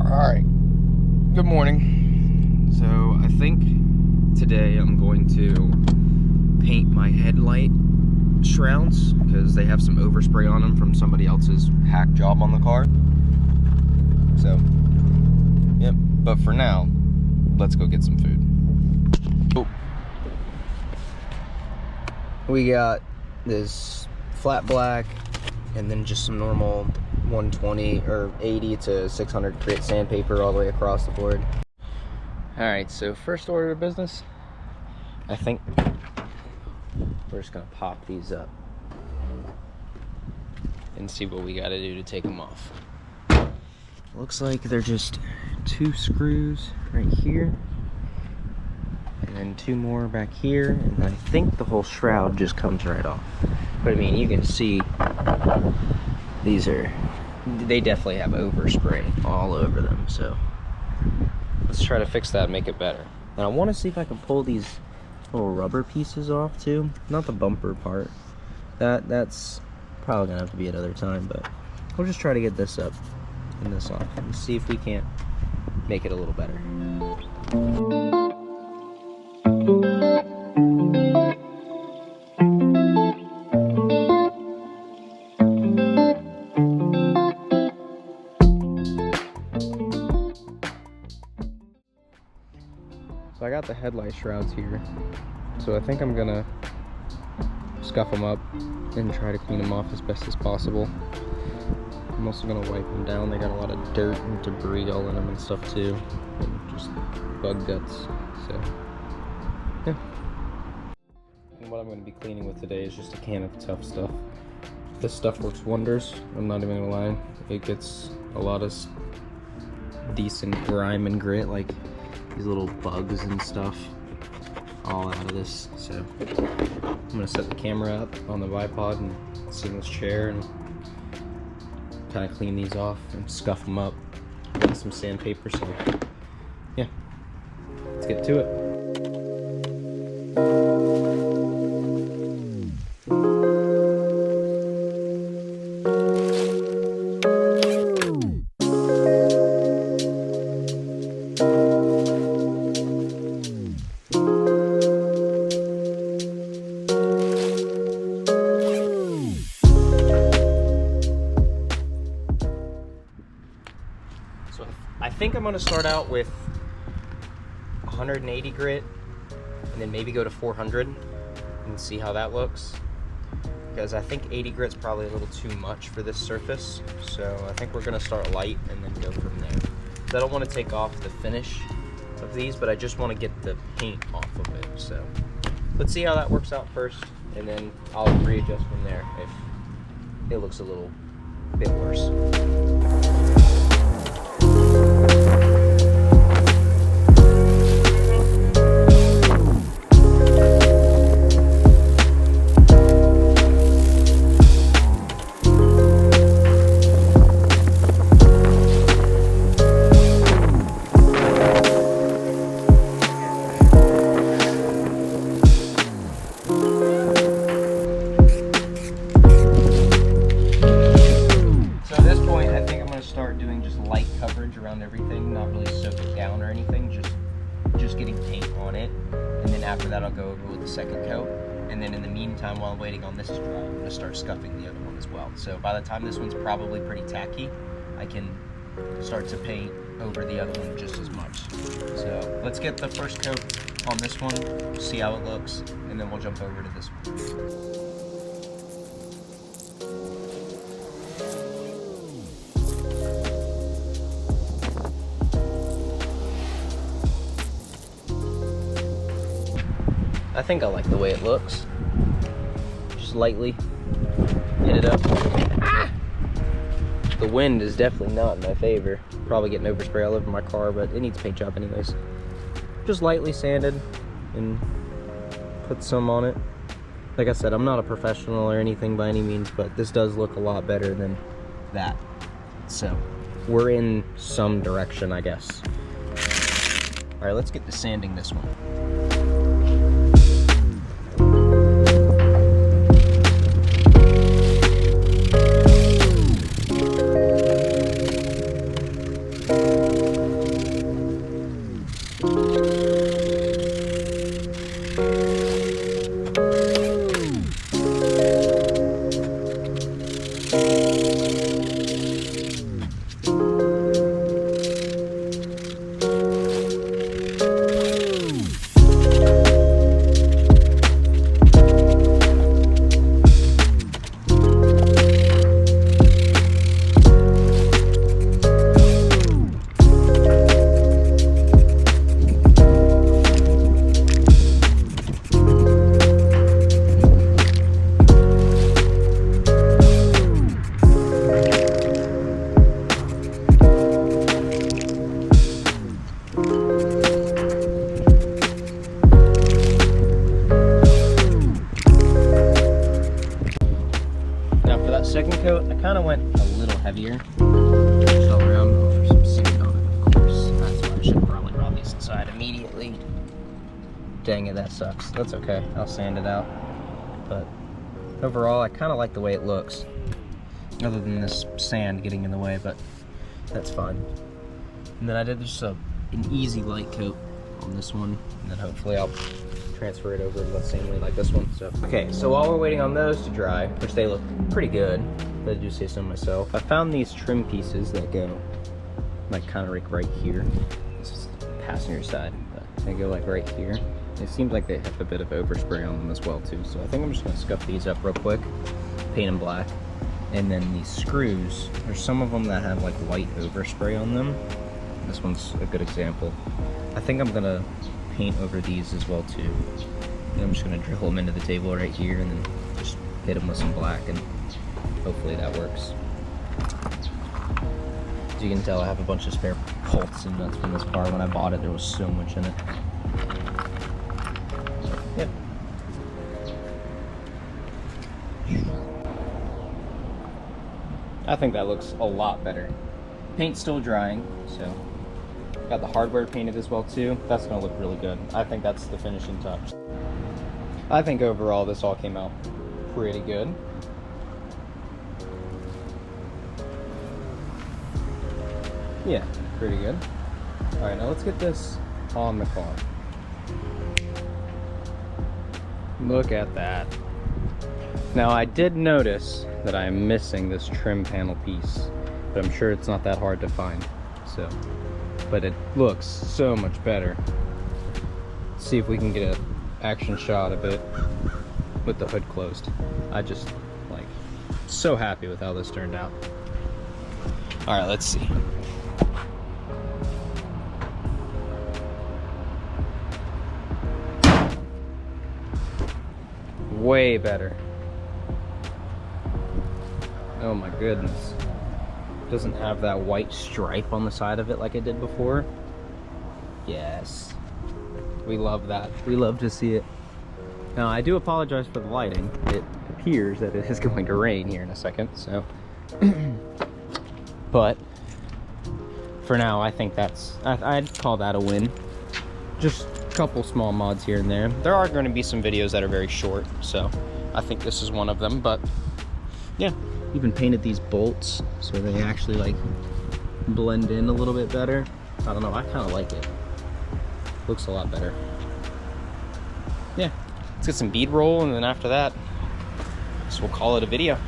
Alright, good morning. So I think today I'm going to paint my headlight shrouds because they have some overspray on them from somebody else's hack job on the car. So, yep, but for now, let's go get some food. Oh. We got this flat black and then just some normal 120 or 80 to 600 grit sandpaper all the way across the board. All right, so first order of business, I think we're just gonna pop these up and see what we gotta do to take them off. Looks like they're just 2 screws right here and then 2 more back here, and I think the whole shroud just comes right off. But I mean, you can see they definitely have overspray all over them, so let's try to fix that and make it better. And I want to see if I can pull these little rubber pieces off too, not the bumper part. That's probably gonna have to be another time, but we'll just try to get this up and this off and see if we can't make it a little better. So I got the headlight shrouds here, so I think I'm gonna scuff them up and try to clean them off as best as possible. I'm also gonna wipe them down. They got a lot of dirt and debris all in them and stuff too, and just bug guts. So yeah. And what I'm gonna be cleaning with today is just a can of Tough Stuff. This stuff works wonders. I'm not even gonna lie. It gets a lot of decent grime and grit, like these little bugs and stuff, all out of this. So I'm gonna set the camera up on the bipod and sit in this chair and kind of clean these off and scuff them up with some sandpaper. So yeah, let's get to it. So I think I'm gonna start out with 180 grit and then maybe go to 400 and see how that looks, because I think 80 grit's probably a little too much for this surface. So I think we're gonna start light and then go from there. So I don't want to take off the finish of these, but I just want to get the paint off of it. So let's see how that works out first, and then I'll readjust from there if it looks a little bit worse. Start doing just light coverage around everything, not really soak it down or anything, just getting paint on it, and then after that I'll go over with the second coat, and then in the meantime, while I'm waiting on this to dry, I'm going to start scuffing the other one as well. So by the time this one's probably pretty tacky, I can start to paint over the other one just as much. So let's get the first coat on this one, see how it looks, and then we'll jump over to this one. I think I like the way it looks. Just lightly hit it up. Ah! The wind is definitely not in my favor. Probably getting overspray all over my car, but it needs paint job anyways. Just lightly sanded and put some on it. Like I said, I'm not a professional or anything by any means, but this does look a lot better than that. So we're in some direction, I guess. All right, let's get to sanding this one. outside immediately. Dang it, that sucks. That's okay, I'll sand it out. But overall, I kind of like the way it looks. Other than this sand getting in the way, but that's fine. And then I did just an easy light coat on this one, and then hopefully I'll transfer it over the same way like this one. So okay, so while we're waiting on those to dry, which they look pretty good, if I do say so myself, I found these trim pieces that go like kind of like right here. This is the passenger side, but they go like right here. It seems like they have a bit of overspray on them as well too, so I think I'm just gonna scuff these up real quick, paint them black. And then these screws, there's some of them that have like white overspray on them. This one's a good example. I think I'm gonna paint over these as well too. And I'm just gonna drill them into the table right here and then just hit them with some black, and hopefully that works. As you can tell, I have a bunch of spare bolts and nuts from this car. When I bought it, there was so much in it. So, yep. I think that looks a lot better. Paint's still drying, so got the hardware painted as well too. That's gonna look really good. I think that's the finishing touch. I think overall this all came out pretty good. Yeah, pretty good. All right, now let's get this on the car. Look at that. Now I did notice that I am missing this trim panel piece, but I'm sure it's not that hard to find. So, but it looks so much better. Let's see if we can get an action shot of it with the hood closed. I just like so happy with how this turned out. All right, let's see. Way better. Oh my goodness. Doesn't have that white stripe on the side of it like it did before. Yes. We love that. We love to see it. Now I do apologize for the lighting. It appears that it is going to rain here in a second, so. But for now, I think I'd call that a win. Just a couple small mods here and there. There are going to be some videos that are very short, so I think this is one of them, but yeah. Even painted these bolts so they actually like blend in a little bit better. I don't know, I kind of like it. Looks a lot better. Yeah, let's get some bead roll, and then after that, so we'll call it a video.